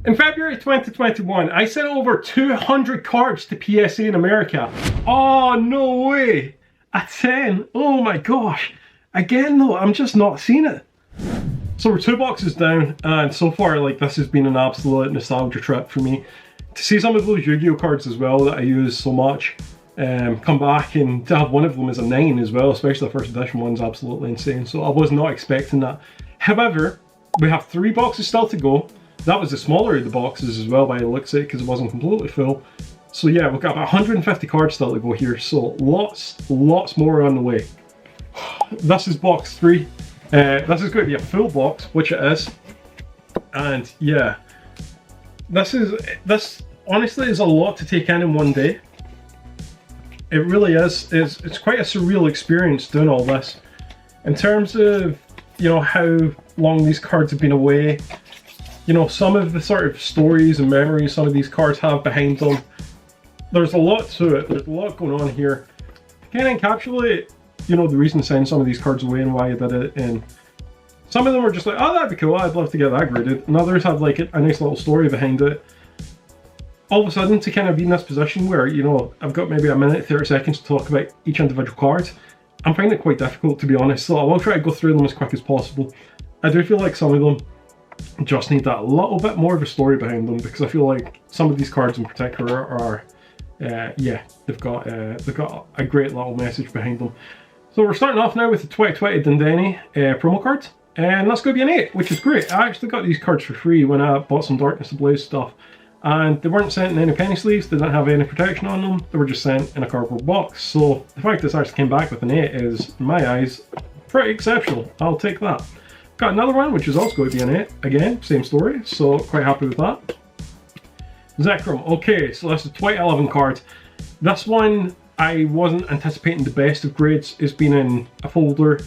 In February 2021, I sent over 200 cards to PSA in America. Oh, no way! A 10. Oh my gosh. Again though, I'm just not seeing it. So we're 2 boxes down, and so far like this has been an absolute nostalgia trip for me. To see some of those Yu-Gi-Oh cards as well that I use so much come back, and to have one of them as a 9 as well, especially the first edition one's absolutely insane. So I was not expecting that. However, we have 3 boxes still to go. That was the smaller of the boxes as well by the looks of it, because it wasn't completely full. So yeah, we've got about 150 cards still to go here, so lots more on the way. This is box 3. This is going to be a full box, which it is. And yeah, this honestly is a lot to take in one day. It really is. It's quite a surreal experience doing all this. In terms of, you know, how long these cards have been away, you know, some of the sort of stories and memories some of these cards have behind them. There's a lot to it. There's a lot going on here. To kind of encapsulate, you know, the reason to send some of these cards away and why I did it. And some of them are just like, oh, that'd be cool. I'd love to get that graded. And others have like a nice little story behind it. All of a sudden, to kind of be in this position where, you know, I've got maybe a minute, 30 seconds to talk about each individual card, I'm finding it quite difficult, to be honest. So I will try to go through them as quick as possible. I do feel like some of them just need that little bit more of a story behind them, because I feel like some of these cards in particular are, yeah, they've got a great little message behind them. So we're starting off now with the 2020 Dindeni promo card, and that's going to be an 8, which is great. I actually got these cards for free when I bought some Darkness Ablaze stuff, and they weren't sent in any penny sleeves. They didn't have any protection on them. They were just sent in a cardboard box. So the fact this actually came back with an 8 is, in my eyes, pretty exceptional. I'll take that. Got another one, which is also going to be an 8. Again, same story, so quite happy with that. Zekrom. Okay, so that's the 2011 card. This one, I wasn't anticipating the best of grades. It's been in a folder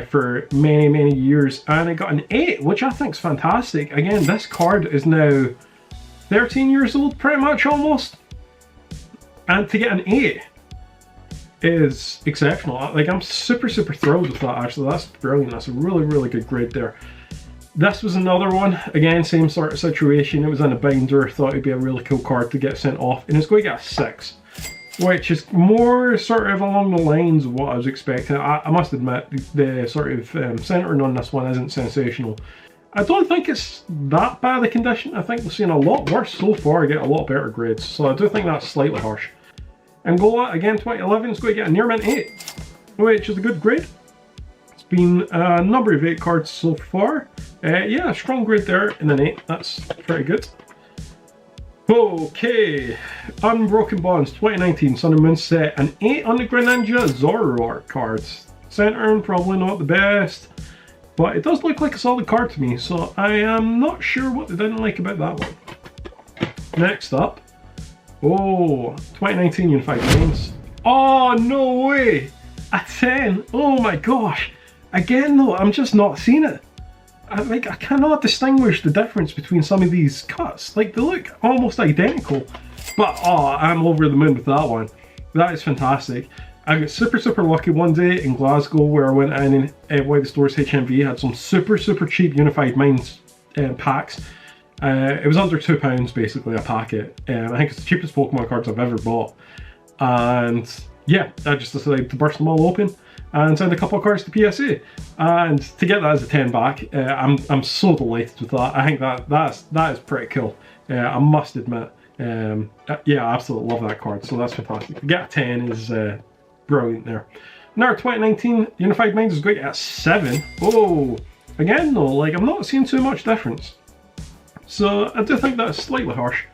for many years, and it got an 8, which I think is fantastic. Again, this card is now 13 years old, pretty much, almost. And to get an 8 is exceptional. Like, I'm super thrilled with that, actually. That's brilliant. That's a really good grade there. This was another one. Again, same sort of situation. It was in a binder. Thought it'd be a really cool card to get sent off. And it's going to get a 6. Which is more sort of along the lines of what I was expecting. I must admit, the sort of centering on this one isn't sensational. I don't think it's that bad a condition. I think we've seen a lot worse so far get a lot better grades. So I do think that's slightly harsh. Angola, again, 2011, is going to get a near mint 8, which is a good grade. It's been a number of 8 cards so far. Yeah, a strong grade there in an 8. That's pretty good. Okay, Unbroken Bonds 2019 Sun and Moon set, an 8 on the Greninja Zoroark cards. Centering, probably not the best, but it does look like a solid card to me, so I am not sure what they didn't like about that one. Next up, oh, 2019 Unified Minds. Oh, no way! A 10! Oh my gosh! Again though, I'm just not seeing it. I cannot distinguish the difference between some of these cuts. Like, they look almost identical. But, oh, I'm over the moon with that one. That is fantastic. I got super lucky one day in Glasgow where I went in and one of the stores, HMV, had some super cheap Unified Minds packs. It was under £2 basically a packet. I think it's the cheapest Pokemon cards I've ever bought. And yeah, I just decided to burst them all open and send a couple of cards to PSA, and to get that as a 10 back, I'm so delighted with that. I think that is pretty cool. I must admit, yeah, I absolutely love that card. So that's fantastic. To get a 10 is brilliant there. Now 2019 Unified Minds is going to get a 7. Oh, again though, like, I'm not seeing too much difference. So I do think that's slightly harsh.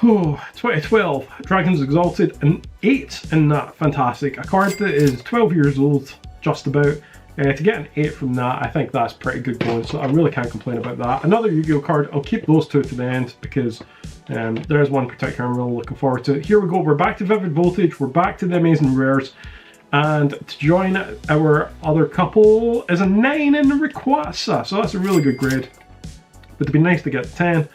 Oh, 2012, Dragons Exalted, an 8 in that. Fantastic. A card that is 12 years old, just about. To get an 8 from that, I think that's pretty good going, so I really can't complain about that. Another Yu-Gi-Oh card, I'll keep those 2 to the end, because there's one particular I'm really looking forward to. Here we go, we're back to Vivid Voltage, we're back to the Amazing Rares, and to join our other couple is a 9 in the Rayquaza, so that's a really good grade. But it'd be nice to get a 10.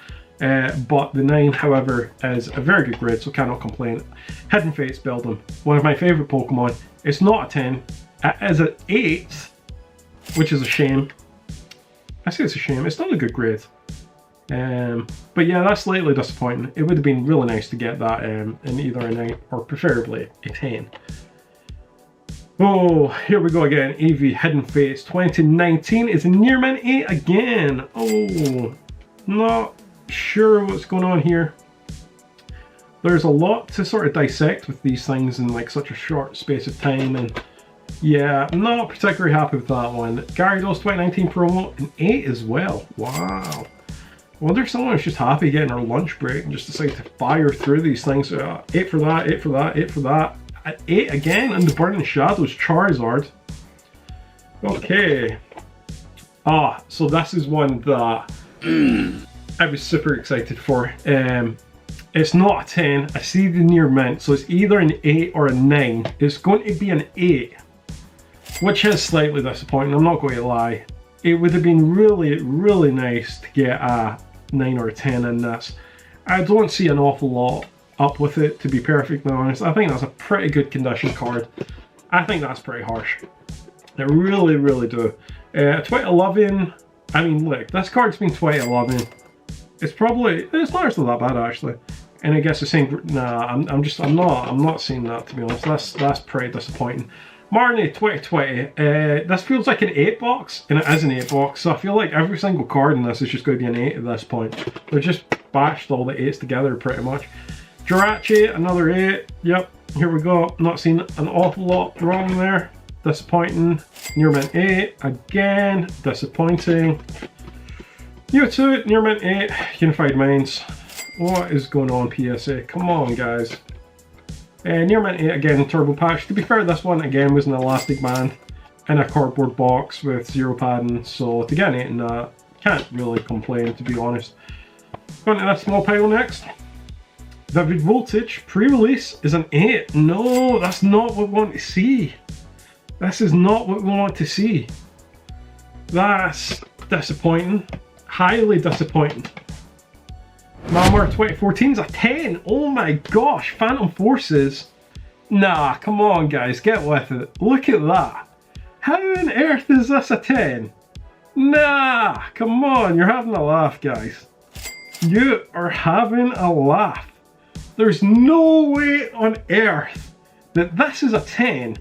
But the 9, however, is a very good grade, so cannot complain. Hidden Fates Beldum, one of my favourite Pokemon. It's not a 10, it is an 8, which is a shame. I say it's a shame, it's not a good grade. But yeah, that's slightly disappointing. It would have been really nice to get that in either a 9 or preferably a 10. Oh, here we go again. AV Hidden Fates 2019 is a near mint 8 again. Oh, not sure what's going on here. There's a lot to sort of dissect with these things in like such a short space of time, and yeah, I'm not particularly happy with that one. Gyarados 2019 promo, an 8 as well. Wow. I wonder if someone was just happy getting our lunch break and just decided to fire through these things. 8 for that, 8 for that, 8 for that. 8 again, and the Burning Shadows Charizard. Okay. So this is one that I was super excited for. It's not a 10. I see the near mint, so it's either an 8 or a 9. It's going to be an 8, which is slightly disappointing, I'm not going to lie. It would have been really, really nice to get a 9 or a 10 in this. I don't see an awful lot up with it, to be perfectly honest. I think that's a pretty good condition card. I think that's pretty harsh. I really, really do. 2011, I mean, look, this card's been 2011. It's not actually that bad, actually. And I guess the same, nah, I'm not seeing that, to be honest. That's pretty disappointing. Marnie 2020, this feels like an 8 box, and it is an 8 box, so I feel like every single card in this is just going to be an 8 at this point. They've just bashed all the 8s together, pretty much. Jirachi, another 8, yep, here we go. Not seeing an awful lot wrong there. Disappointing. Near mint 8, again, disappointing. Mewtwo, near mint 8, Unified Minds. What is going on, PSA? Come on, guys. Near mint 8 again, Turbo Patch. To be fair, this one again was an elastic band in a cardboard box with 0 padding, so to get an 8 in that, can't really complain, to be honest. Going to that small pile next. Vivid Voltage pre-release is an 8. No, that's not what we want to see. This is not what we want to see. That's disappointing. Highly disappointing. Mammoth 2014 is a 10. Oh my gosh, Phantom Forces. Nah, come on guys, get with it. Look at that. How on earth is this a 10? Nah, come on, you're having a laugh, guys. You are having a laugh. There's no way on earth that this is a 10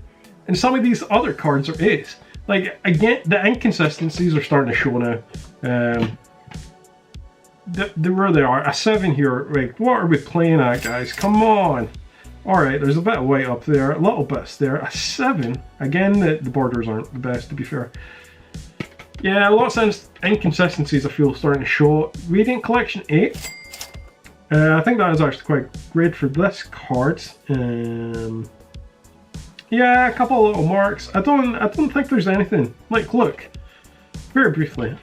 and some of these other cards are 8s. Like, again, the inconsistencies are starting to show now. Where they are, a 7 here, like, what are we playing at, guys? Come on. Alright, there's a bit of white up there, a little bit there. A 7, again, the borders aren't the best, to be fair. Yeah, lots of inconsistencies I feel starting to show. Radiant Collection 8. I think that is actually quite great for this card. Yeah, a couple of little marks. I don't think there's anything. Like, look, very briefly.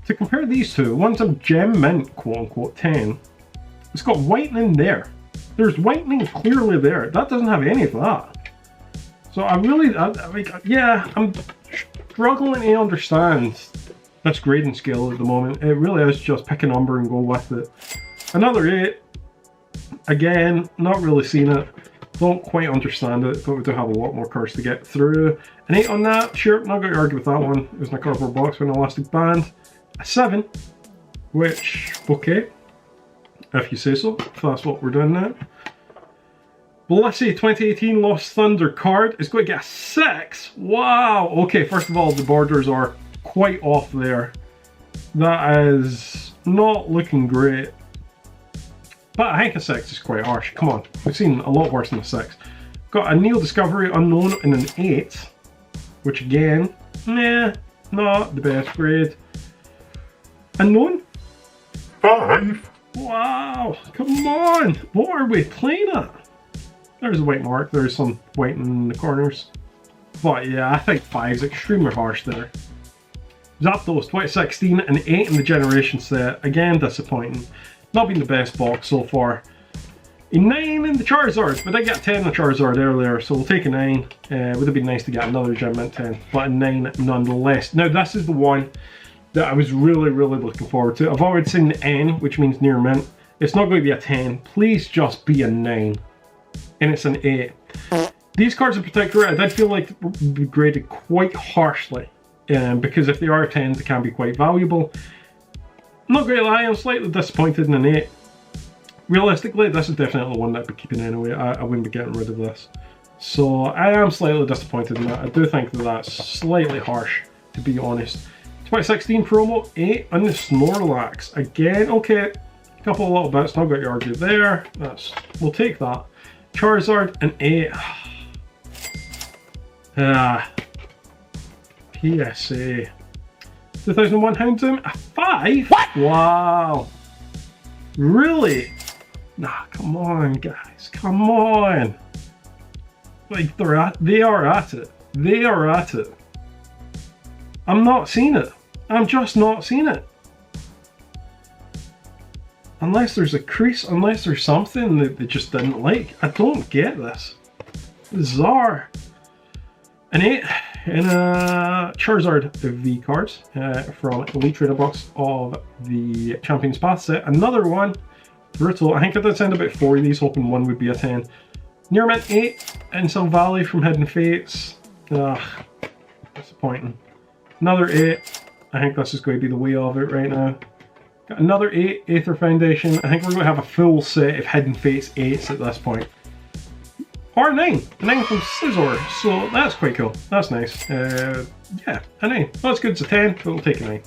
To compare these two, one's a gem mint, quote unquote, 10. It's got whitening there. There's whitening clearly there. That doesn't have any of that. So I'm struggling to understand this grading scale at the moment. It really is just pick a number and go with it. Another 8. Again, not really seeing it. Don't quite understand it, but we do have a lot more cards to get through. An 8 on that, sure, not going to argue with that one. It was in a cardboard box with an elastic band. A 7, which, okay, if you say so, if that's what we're doing now. Blissey 2018 Lost Thunder card is going to get a 6. Wow, okay, first of all, the borders are quite off there. That is not looking great. But I think a 6 is quite harsh. Come on, we've seen a lot worse than a 6. Got a Neo Discovery Unknown in an 8, which again, nah, not the best grade. Unknown? 5. Wow, come on, what are we playing at? There's a white mark, there's some white in the corners. But yeah, I think 5 is extremely harsh there. Zapdos 2016, an 8 in the Generation set, again disappointing. Not been the best box so far. A 9 in the Charizard, but I got 10 in the Charizard earlier, so we'll take a 9. Would have been nice to get another Gem Mint 10, but a 9 nonetheless. Now this is the one that I was really, really looking forward to. I've already seen the N, which means near mint. It's not going to be a 10. Please just be a 9. And it's an 8. These cards in particular, I did feel like would be graded quite harshly. Because if they are 10s, they can be quite valuable. I'm not going to lie, I'm slightly disappointed in an 8. Realistically, this is definitely the one that I'd be keeping anyway. I wouldn't be getting rid of this. So I am slightly disappointed in that. I do think that that's slightly harsh, to be honest. 2016 promo, 8 on the Snorlax. Again, okay, a couple of little bits, not got to argue there. We'll take that. Charizard, an 8. PSA. 2001 Houndoom, a 5? What? Wow. Really? Nah, come on, guys. Come on. Like, they are at it. They are at it. I'm not seeing it. I'm just not seeing it. Unless there's a crease, unless there's something that they just didn't like. I don't get this. Bizarre. An 8 in a Charizard V cards from Elite Trader Box of the Champions Path set. Another one. Brutal. I think I did send about 4 of these, hoping one would be a 10. Near Mint 8 in Sun Valley from Hidden Fates. Ugh. Disappointing. Another 8. I think this is going to be the way of it right now. Got another 8, Aether Foundation. I think we're going to have a full set of Hidden Fates 8s at this point. Or a 9. A 9 from Scizor. So that's quite cool. That's nice. Yeah, a 9. Not as good as a 10, but we'll take a 9.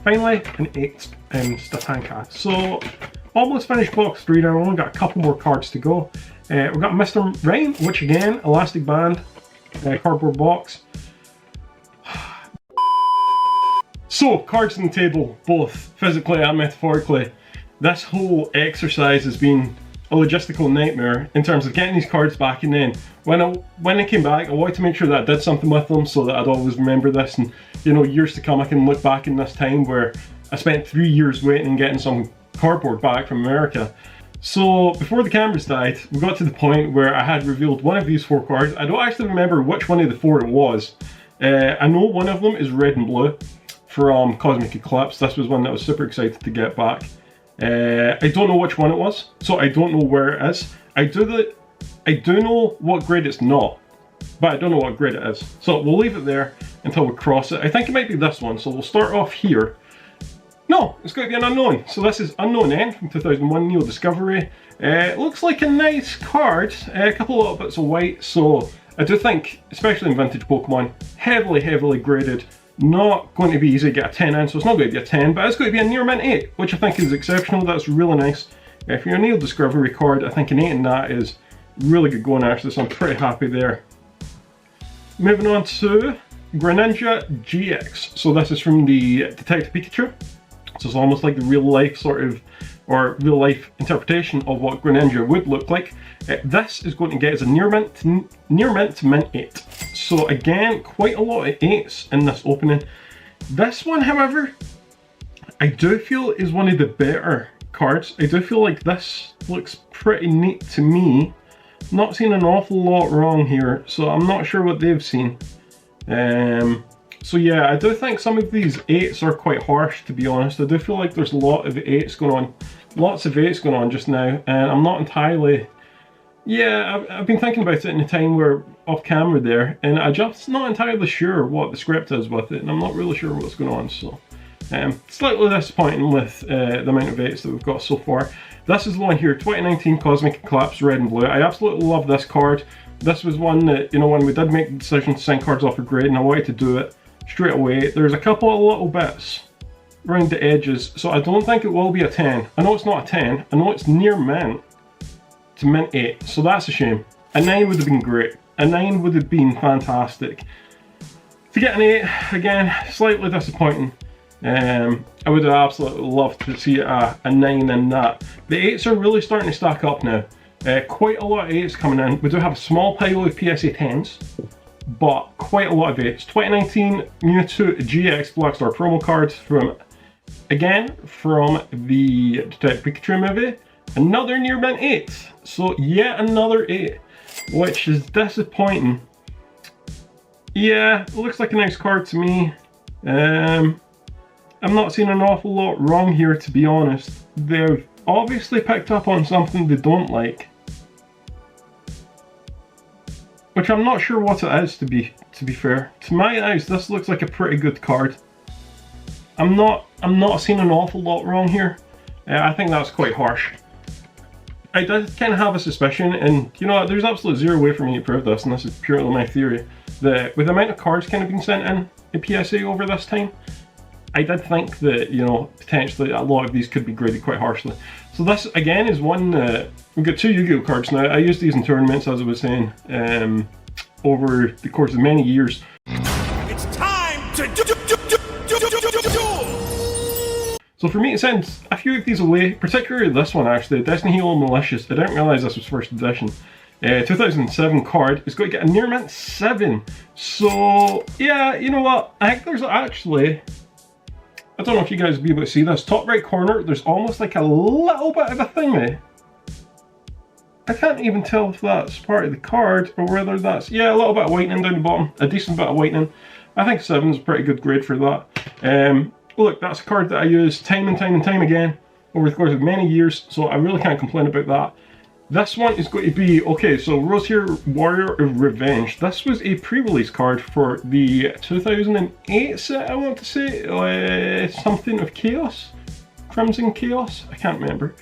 Finally, an 8 in Statanka. So, almost finished box 3 now. I've only got a couple more cards to go. We've got Mr. Rain, which again, elastic band, cardboard box. So, cards on the table, both physically and metaphorically. This whole exercise has been a logistical nightmare in terms of getting these cards back, and then when I came back, I wanted to make sure that I did something with them so that I'd always remember this, and you know, years to come I can look back in this time where I spent 3 years waiting and getting some cardboard back from America. So before the cameras died, we got to the point where I had revealed one of these 4 cards. I don't actually remember which one of the 4 it was. I know one of them is red and blue from Cosmic Eclipse. This was one that I was super excited to get back. I don't know which one it was, so I don't know where it is. I do know what grade it's not, but I don't know what grade it is. So we'll leave it there until we cross it. I think it might be this one, so we'll start off here. No, it's going to be an unknown. So this is Unknown N from 2001 Neo Discovery. It looks like a nice card, a couple of little bits of white, so I do think, especially in vintage Pokemon, heavily graded. Not going to be easy to get a 10 in, so it's not going to be a 10, but it's going to be a near mint 8, which I think is exceptional. That's really nice. If you're a Neo Discovery card, I think an 8 in that is really good going actually, so I'm pretty happy there. Moving on to Greninja GX. So this is from the Detective Pikachu. So it's almost like the real life sort of, or real life interpretation of what Greninja would look like. This is going to get us a near mint to mint 8. So again, quite a lot of 8s in this opening. This one, however, I do feel is one of the better cards. I do feel like this looks pretty neat to me. Not seeing an awful lot wrong here, so I'm not sure what they've seen. So yeah, I do think some of these 8s are quite harsh, to be honest. I do feel like there's a lot of 8s going on. Lots of 8s going on just now, and I'm not entirely... Yeah, I've been thinking about it in the time we're off camera there, and I'm just not entirely sure what the script is with it, and I'm not really sure what's going on, so... slightly disappointing with the amount of 8s that we've got so far. This is the one here, 2019 Cosmic Eclipse Red and Blue. I absolutely love this card. This was one that, you know, when we did make the decision to send cards off a grade, and I wanted to do it straight away. There's a couple of little bits around the edges, so I don't think it will be a 10. I know it's not a 10, I know it's near mint to mint 8, so that's a shame. A 9 would have been great. A 9 would have been fantastic. To get an 8, again, slightly disappointing. I would have absolutely loved to see a 9 in that. The 8s are really starting to stack up now. Quite a lot of 8s coming in. We do have a small pile of PSA 10s, but quite a lot of 8s. 2019 Mewtwo GX Blackstar promo cards from, again, from the Detective Pikachu movie. Another near mint 8. So yet another 8, which is disappointing. Yeah, it looks like a nice card to me. I'm not seeing an awful lot wrong here, to be honest. They've obviously picked up on something they don't like, which I'm not sure what it is, to be fair. To my eyes, this looks like a pretty good card. I'm not seeing an awful lot wrong here. I think that's quite harsh. I did kind of have a suspicion, and you know, there's absolutely zero way for me to prove this, and this is purely my theory, that with the amount of cards kind of being sent in PSA over this time, I did think that, you know, potentially a lot of these could be graded quite harshly. So this, again, is one, we've got 2 Yu-Gi-Oh cards now. I used these in tournaments, as I was saying, over the course of many years. It's time to do. So for me to send a few of these away, particularly this one actually, Destiny Halo Malicious, I didn't realise this was first edition. 2007 card, it's got to get a near mint 7. So yeah, you know what, I think there's actually, I don't know if you guys will be able to see this, top right corner, there's almost like a little bit of a thingy. I can't even tell if that's part of the card or whether that's, yeah, a little bit of whitening down the bottom, a decent bit of whitening. I think 7 is a pretty good grade for that. Look, that's a card that I use time and time and time again over the course of many years, so I really can't complain about that. This one is going to be, okay, so Rose here, Warrior of Revenge. This was a pre-release card for the 2008 set, I want to say, something of Chaos? Crimson Chaos? I can't remember.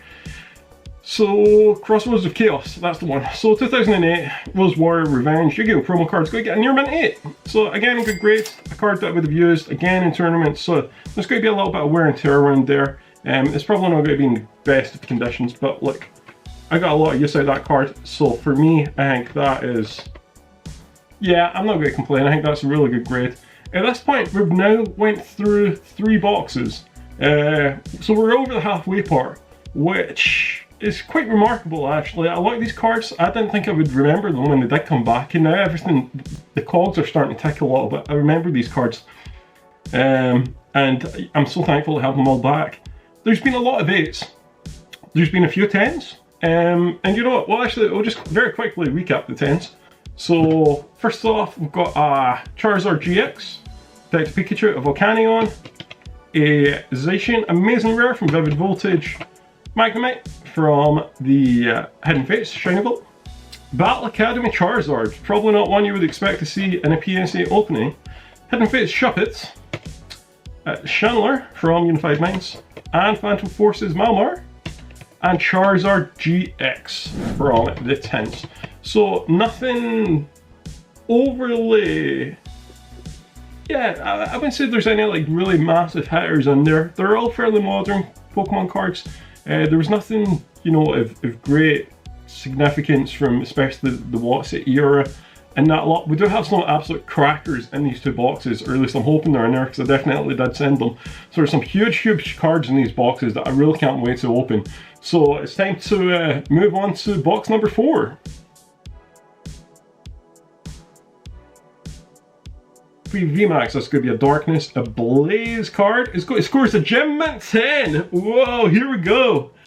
So, Crossroads of Chaos, that's the one. So 2008, Rose Warrior Revenge, Yu-Gi-Oh! Promo card's going to get a near mint 8. So again, a good grade, a card that I would have used again in tournaments. So there's going to be a little bit of wear and tear around there. It's probably not going to be in the best of conditions, but look, I got a lot of use out of that card. So for me, I think that is, yeah, I'm not going to complain. I think that's a really good grade. At this point, we've now went through 3 boxes. So we're over the halfway part, which is quite remarkable actually. A lot of these cards, I didn't think I would remember them when they did come back, and now everything, the cogs are starting to tick a little bit. I remember these cards, and I'm so thankful to have them all back. There's been a lot of 8s, there's been a few 10s, and you know what, well actually, we'll just very quickly recap the 10s. So first off, we've got a Charizard GX, Dex Pikachu, a Volcanion, a Zacian Amazing Rare from Vivid Voltage, Magnemite from the Hidden Fates Shiny Bolt, Battle Academy Charizard, probably not one you would expect to see in a PSA opening, Hidden Fates Shuppets, Chandler from Unified Minds, and Phantom Forces Malmar, and Charizard GX from the 10s. So nothing overly, yeah, I wouldn't say there's any like really massive hitters in there. They're all fairly modern Pokemon cards. There was nothing, you know, of great significance from especially the Watson era in that lot. We do have some absolute crackers in these 2 boxes, or at least I'm hoping they're in there, because I definitely did send them. So there's some huge cards in these boxes that I really can't wait to open. So it's time to move on to box number 4. VMAX, that's going to be a Darkness Ablaze card. It scores a Gem Mint 10. Whoa, here we go.